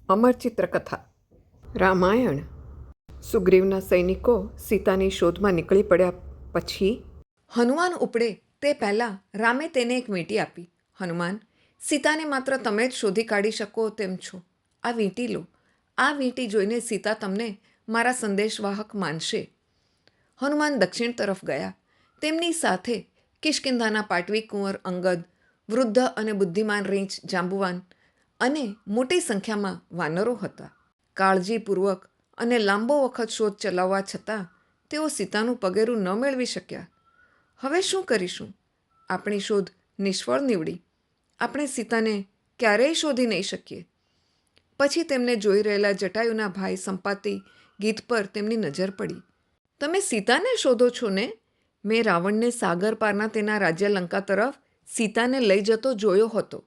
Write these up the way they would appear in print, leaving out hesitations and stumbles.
અમર ચિત્રકથા રામાયણ. સુગ્રીવના સૈનિકો સીતાની શોધમાં નીકળી પડ્યા પછી હનુમાન ઉપડે તે પહેલાં રામે તેને એક વીંટી આપી. હનુમાન, સીતાને માત્ર તમે જ શોધી કાઢી શકો તેમ છો. આ વીંટી લો. આ વીંટી જોઈને સીતા તમને મારા સંદેશવાહક માનશે. હનુમાન દક્ષિણ તરફ ગયા. તેમની સાથે કિષ્કિંધાના પાટવી કુંવર અંગદ, વૃદ્ધ અને બુદ્ધિમાન રીંછ જાંબુવાન અને મોટી સંખ્યામાં વાનરો હતા. કાળજીપૂર્વક અને લાંબો વખત શોધ ચલાવવા છતાં તેઓ સીતાનું પગેરું ન મેળવી શક્યા. હવે શું કરીશું? આપણી શોધ નિષ્ફળ નીવડી. આપણે સીતાને ક્યારેય શોધી નહીં શકીએ. પછી તેમને જોઈ રહેલા જટાયુના ભાઈ સંપાતિ ગીત પર તેમની નજર પડી. તમે સીતાને શોધો છો ને? મેં રાવણને સાગર પારના તેના રાજ્ય લંકા તરફ સીતાને લઈ જતો જોયો હતો.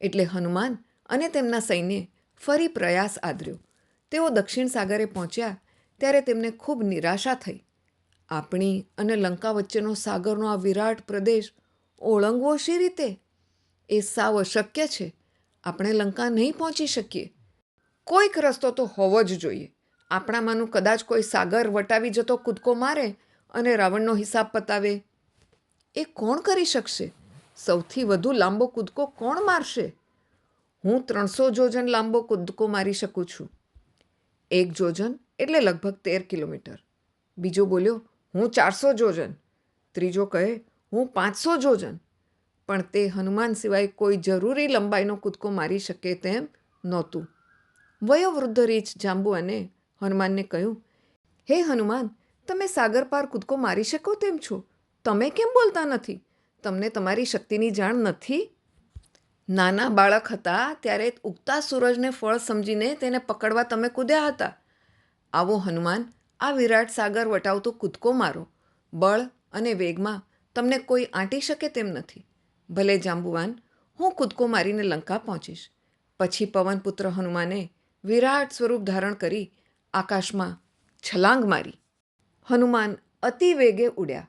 એટલે હનુમાન અને તેમના સૈન્યે ફરી પ્રયાસ આદર્યો. તેઓ દક્ષિણ સાગરે પહોંચ્યા ત્યારે તેમને ખૂબ નિરાશા થઈ. આપણી અને લંકા વચ્ચેનો સાગરનો આ વિરાટ પ્રદેશ ઓળંગવો શી રીતે? એ સાવ અશક્ય છે. આપણે લંકા નહીં પહોંચી શકીએ. કોઈક રસ્તો તો હોવો જ જોઈએ. આપણામાંનું કદાચ કોઈ સાગર વટાવી જતો કૂદકો મારે અને રાવણનો હિસાબ પતાવે. એ કોણ કરી શકશે? સૌથી વધુ લાંબો કૂદકો કોણ મારશે? હું 300 જોજન લાંબો કૂદકો મારી શકું છું. 1 જોજન એટલે લગભગ 13 કિલોમીટર. બીજો બોલ્યો, હું 400 જોજન. ત્રીજો કહે, હું 500 જોજન. પણ તે હનુમાન સિવાય કોઈ જરૂરી લંબાઈનો કૂદકો મારી શકે તેમ નહોતું. વયોવૃદ્ધ રીંછ જાંબુવાને હનુમાનને કહ્યું, હે હનુમાન, તમે સાગર પાર કૂદકો મારી શકો તેમ છો. તમે કેમ બોલતા નથી? તમને તમારી શક્તિની જાણ નથી? નાના બાળક હતા ત્યારે ઉગતા સૂરજને ફળ સમજીને તેને પકડવા તમે કૂદ્યા હતા. આવો હનુમાન, આ વિરાટ સાગર વટાવતો કૂદકો મારો. બળ અને વેગમાં તમને કોઈ આંટી શકે તેમ નથી. ભલે જાંબુવાન, હું કૂદકો મારીને લંકા પહોંચીશ. પછી પવનપુત્ર હનુમાને વિરાટ સ્વરૂપ ધારણ કરી આકાશમાં છલાંગ મારી. હનુમાન અતિ વેગે ઉડ્યા.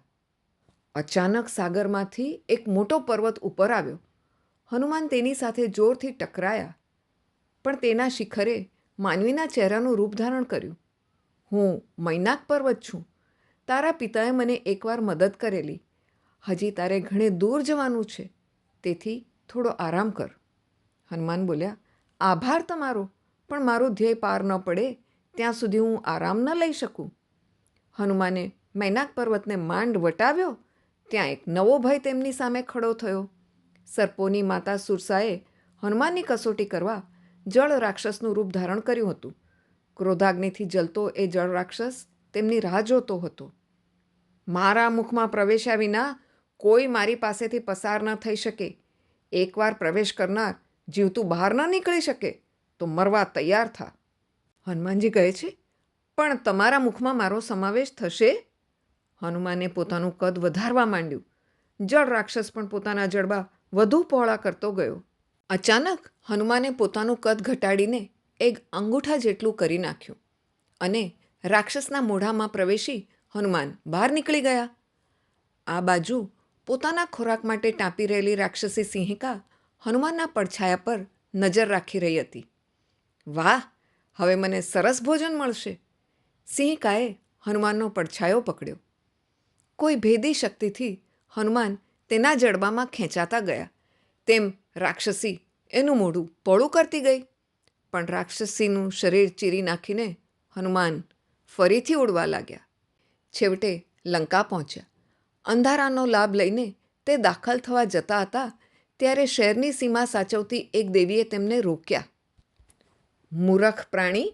અચાનક સાગરમાંથી એક મોટો પર્વત ઉપર આવ્યો. હનુમાન તેની સાથે જોરથી ટકરાયા, પણ તેના શિખરે માનવીના ચહેરાનું રૂપ ધારણ કર્યું. હું મૈનાક પર્વત છું. તારા પિતાએ મને એકવાર મદદ કરેલી. હજી તારે ઘણે દૂર જવાનું છે, તેથી થોડો આરામ કર. હનુમાન બોલ્યા, આભાર તમારો, પણ મારું ધ્યેય પાર ન પડે ત્યાં સુધી હું આરામ ન લઈ શકું. હનુમાને મૈનાક પર્વતને માંડ વટાવ્યો ત્યાં એક નવો ભય તેમની સામે ખડો થયો. સર્પોની માતા સુરસાએ હનુમાનની કસોટી કરવા જળ રાક્ષસનું રૂપ ધારણ કર્યું હતું. ક્રોધાગ્નિથી જલતો એ જળ રાક્ષસ તેમની રાહ જોતો હતો. મારા મુખમાં પ્રવેશ્યા વિના કોઈ મારી પાસેથી પસાર ન થઈ શકે. એકવાર પ્રવેશ કરનાર જીવતું બહાર ન નીકળી શકે તો મરવા તૈયાર થા. હનુમાનજી કહે છે, પણ તમારા મુખમાં મારો સમાવેશ થશે? હનુમાને પોતાનું કદ વધારવા માંડ્યું. જળ રાક્ષસ પણ પોતાના જડબા વધુ પહોળા કરતો ગયો. અચાનક હનુમાને પોતાનું કદ ઘટાડીને એક અંગૂઠા જેટલું કરી નાખ્યું અને રાક્ષસના મોઢામાં પ્રવેશી હનુમાન બહાર નીકળી ગયા. આ બાજુ પોતાના ખોરાક માટે ટાંપી રહેલી રાક્ષસી સિંહિકા હનુમાનના પડછાયા પર નજર રાખી રહી હતી. વાહ, હવે મને સરસ ભોજન મળશે. સિંહિકાએ હનુમાનનો પડછાયો પકડ્યો. કોઈ ભેદી શક્તિથી હનુમાન તેના જડબામાં ખેંચાતા ગયા તેમ રાક્ષસી એનું મોઢું પહોળું કરતી ગઈ. પણ રાક્ષસીનું શરીર ચીરી નાખીને હનુમાન ફરીથી ઉડવા લાગ્યા. છેવટે લંકા પહોંચ્યા. અંધારાનો લાભ લઈને તે દાખલ થવા જતા હતા ત્યારે શહેરની સીમા સાચવતી એક દેવીએ તેમને રોક્યા. મૂરખ પ્રાણી,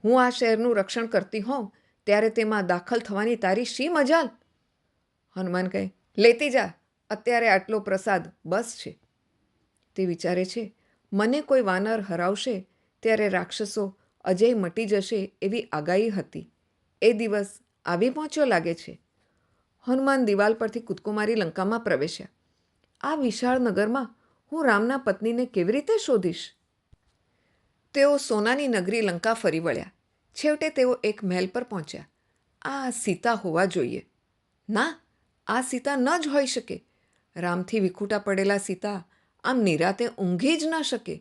હું આ શહેરનું રક્ષણ કરતી હોઉં ત્યારે તેમાં દાખલ થવાની તારી શી મજાલ? હનુમાન કહે, લેતી જા, અત્યારે આટલો પ્રસાદ બસ છે. તે વિચારે છે, મને કોઈ વાનર હરાવશે ત્યારે રાક્ષસો અજય મટી જશે એવી આગાહી હતી. એ દિવસ આવી પહોંચ્યો લાગે છે. હનુમાન દિવાલ પરથી કૂદકો મારી લંકામાં પ્રવેશ્યા. આ વિશાળ નગરમાં હું રામના પત્નીને કેવી રીતે શોધીશ? તેઓ સોનાની નગરી લંકા ફરી વળ્યા. છેવટે તેઓ એક મહેલ પર પહોંચ્યા. આ સીતા હોવા જોઈએ. ના, આ સીતા ન જ હોઈ શકે. રામથી વિખૂટા પડેલા સીતા આમ નિરાતે ઊંઘી જ ન શકે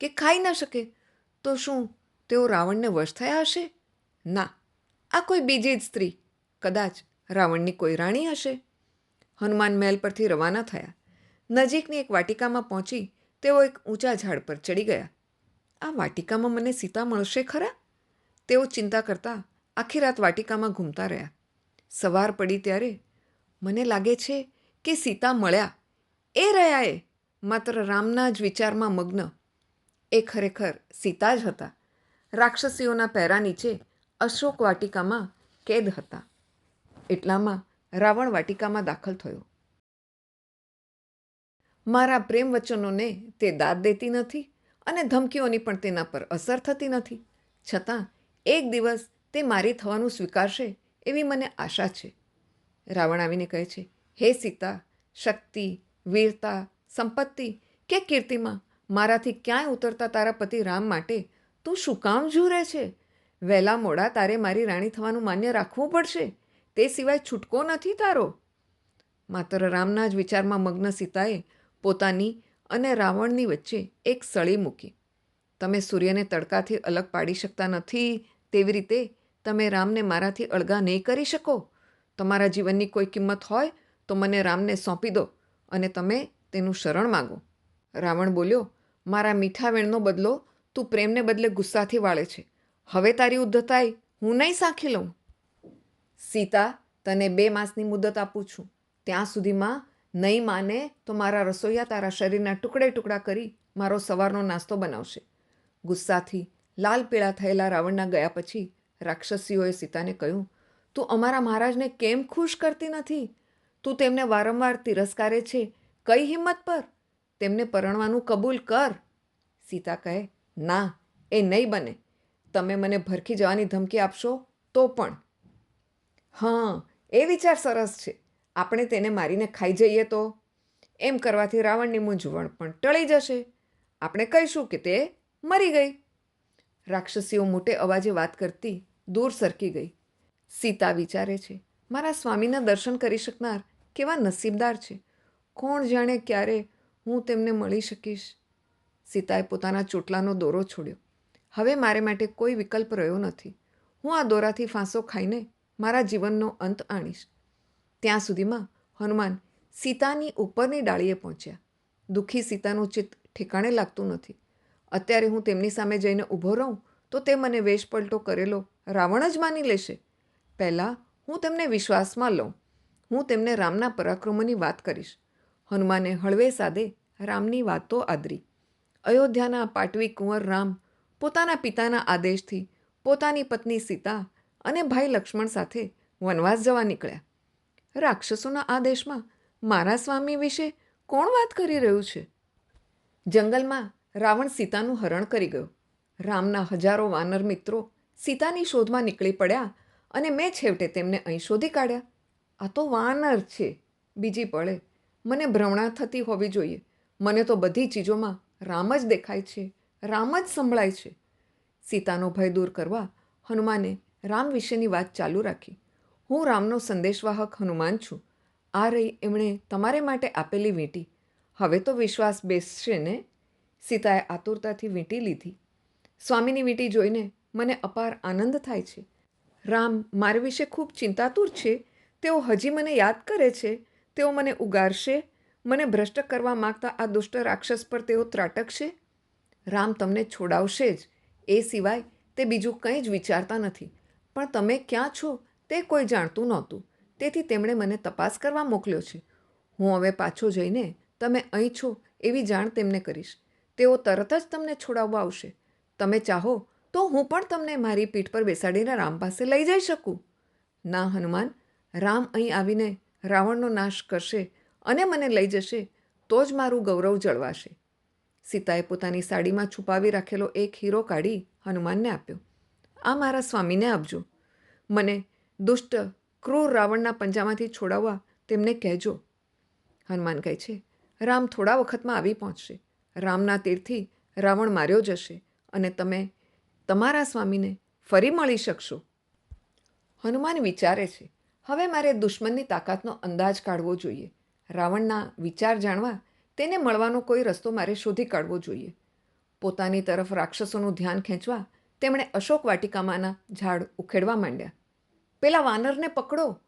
કે ખાઈ ન શકે. તો શું તેઓ રાવણને વશ થયા હશે? ના, આ કોઈ બીજી જ સ્ત્રી, કદાચ રાવણની કોઈ રાણી હશે. હનુમાન મહેલ પરથી રવાના થયા. નજીકની એક વાટિકામાં પહોંચી તેઓ એક ઊંચા ઝાડ પર ચડી ગયા. આ વાટિકામાં મને સીતા મળશે ખરા? તેઓ ચિંતા કરતા આખી રાત વાટિકામાં ઘૂમતા રહ્યા. સવાર પડી ત્યારે મને લાગે છે કે સીતા મળ્યા. એ રહ્યા એ, માત્ર રામના જ વિચારમાં મગ્ન. એ ખરેખર સીતા જ હતા. રાક્ષસીઓના પહેરા નીચે અશોક વાટિકામાં કેદ હતા. એટલામાં રાવણ વાટિકામાં દાખલ થયો. મારા પ્રેમ વચનોને તે દાદ દેતી નથી અને ધમકીઓની પણ તેના પર અસર થતી નથી. છતાં એક દિવસ તે મારી થવાનું સ્વીકારશે એવી મને આશા છે. રાવણ આવીને કહે છે, હે સીતા, શક્તિ, વીરતા, સંપત્તિ કે કીર્તિમાં મારાથી ક્યાંય ઉતરતા તારા પતિ રામ માટે તું શું કામ ઝૂરે છે? વહેલા મોડા તારે મારી રાણી થવાનું માન્ય રાખવું પડશે. તે સિવાય છૂટકો નથી તારો. માત્ર રામના જ વિચારમાં મગ્ન સીતાએ પોતાની અને રાવણની વચ્ચે એક સળી મૂકી. તમે સૂર્યને તડકાથી અલગ પાડી શકતા નથી, તેવી રીતે તમે રામને મારાથી અળગા નહીં કરી શકો. તમારા જીવનની કોઈ કિંમત હોય તો મને રામને સોંપી દો અને તમે તેનું શરણ માગો. રાવણ બોલ્યો, મારા મીઠા વેણનો બદલો તું પ્રેમને બદલે ગુસ્સાથી વાળે છે. હવે તારી ઉદ્ધતાઈ હું નહીં સાંખી લઉં. સીતા, તને 2 માસની મુદત આપું છું. ત્યાં સુધીમાં નહીં માને તો મારા રસોઈયા તારા શરીરના ટુકડે ટુકડા કરી મારો સવારનો નાસ્તો બનાવશે. ગુસ્સાથી લાલ પીળા થયેલા રાવણના ગયા પછી રાક્ષસીઓએ સીતાને કહ્યું, તું અમારા મહારાજને કેમ ખુશ કરતી નથી? તું તેમને વારંવાર તિરસ્કારે છે. કઈ હિંમત પર? તેમને પરણવાનું કબૂલ કર. સીતા કહે, ના, એ નહીં બને. તમે મને ભરખી જવાની ધમકી આપશો તો પણ. હા, એ વિચાર સરસ છે. આપણે તેને મારીને ખાઈ જઈએ તો? એમ કરવાથી રાવણની મૂંઝવણ પણ ટળી જશે. આપણે કહીશું કે તે મરી ગઈ. રાક્ષસીઓ મોટે અવાજે વાત કરતી દૂર સરકી ગઈ. સીતા વિચારે છે, મારા સ્વામીના દર્શન કરી શકનાર કેવા નસીબદાર છે. કોણ જાણે ક્યારે હું તેમને મળી શકીશ. સીતાએ પોતાના ચોટલાનો દોરો છોડ્યો. હવે મારે માટે કોઈ વિકલ્પ રહ્યો નથી. હું આ દોરાથી ફાંસો ખાઈને મારા જીવનનો અંત આણીશ. ત્યાં સુધીમાં હનુમાન સીતાની ઉપરની ડાળીએ પહોંચ્યા. દુઃખી સીતાનું ચિત્ત ઠેકાણે લાગતું નથી. અત્યારે હું તેમની સામે જઈને ઊભો રહું તો તે મને વેશપલટો કરેલો રાવણ જ માની લેશે. પહેલાં હું તેમને વિશ્વાસમાં લઉં. હું તેમને રામના પરાક્રમોની વાત કરીશ. હનુમાને હળવે સાદે રામની વાતો આદરી. અયોધ્યાના પાટવી કુંવર રામ પોતાના પિતાના આદેશથી પોતાની પત્ની સીતા અને ભાઈ લક્ષ્મણ સાથે વનવાસ જવા નીકળ્યા. રાક્ષસોના આદેશમાં મારા સ્વામી વિશે કોણ વાત કરી રહ્યું છે? જંગલમાં રાવણ સીતાનું હરણ કરી ગયો. રામના હજારો વાનર મિત્રો સીતાની શોધમાં નીકળી પડ્યા અને મેં છેવટે તેમને અહીં શોધી કાઢ્યા. આ તો વાનર છે. બીજી પળે મને ભ્રમણા થતી હોવી જોઈએ. મને તો બધી ચીજોમાં રામ જ દેખાય છે, રામ જ સંભળાય છે. સીતાનો ભય દૂર કરવા હનુમાને રામ વિશેની વાત ચાલુ રાખી. હું રામનો સંદેશવાહક હનુમાન છું. આ રહી એમણે તમારે માટે આપેલી વીંટી. હવે તો વિશ્વાસ બેસશે ને? સીતાએ આતુરતાથી વીંટી લીધી. સ્વામીની વીંટી જોઈને મને અપાર આનંદ થાય છે. રામ મારા વિશે ખૂબ ચિંતાતુર છે. તેઓ હજી મને યાદ કરે છે. તેઓ મને ઉગારશે. મને ભ્રષ્ટ કરવા માગતા આ દુષ્ટ રાક્ષસ પર તેઓ ત્રાટકશે. રામ તમને છોડાવશે જ. એ સિવાય તે બીજું કંઈ જ વિચારતા નથી. પણ તમે ક્યાં છો તે કોઈ જાણતું નહોતું. તેથી તેમણે મને તપાસ કરવા મોકલ્યો છે. હું હવે પાછો જઈને તમે અહીં છો એવી જાણ તેમને કરીશ. તેઓ તરત જ તમને છોડાવવા આવશે. તમે ચાહો તો હું પણ તમને મારી પીઠ પર બેસાડીને રામ પાસે લઈ જઈ શકું. ના હનુમાન, રામ અહીં આવીને રાવણનો નાશ કરશે અને મને લઈ જશે તો જ મારું ગૌરવ જળવાશે. સીતાએ પોતાની સાડીમાં છુપાવી રાખેલો એક હીરો કાઢી હનુમાનને આપ્યો. આ મારા સ્વામીને આપજો. મને દુષ્ટ ક્રૂર રાવણના પંજામાંથી છોડાવવા તેમને કહેજો. હનુમાન કહે છે, રામ થોડા વખતમાં આવી પહોંચશે. રામના તીરથી રાવણ માર્યો જશે અને તમે તમારા સ્વામીને ફરી મળી શકશો. હનુમાન વિચારે છે, હવે મારે દુશ્મનની તાકાતનો અંદાજ કાઢવો જોઈએ. રાવણના વિચાર જાણવા તેને મળવાનો કોઈ રસ્તો મારે શોધી કાઢવો જોઈએ. પોતાની તરફ રાક્ષસોનું ધ્યાન ખેંચવા તેમણે અશોક વાટિકામાંના ઝાડ ઉખેડવા માંડ્યા. પેલા વાનરને પકડો!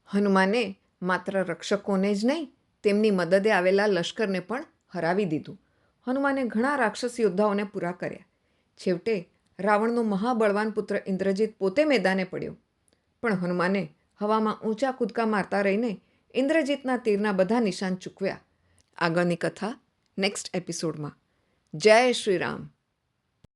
હનુમાને માત્ર રક્ષકોને જ નહીં, તેમની મદદે આવેલા લશ્કરને પણ હરાવી દીધું. હનુમાને ઘણા રાક્ષસ યોદ્ધાઓને પૂરા કર્યા. છેવટે રાવણનો મહાબળવાન પુત્ર ઇન્દ્રજીત પોતે મેદાને પડ્યો. પણ હનુમાને હવામાં ઊંચા કૂદકા મારતા રહીને ઇન્દ્રજીતના તીરના બધા નિશાન ચૂકવ્યા. આગળની કથા નેક્સ્ટ એપિસોડમાં. જય શ્રી રામ.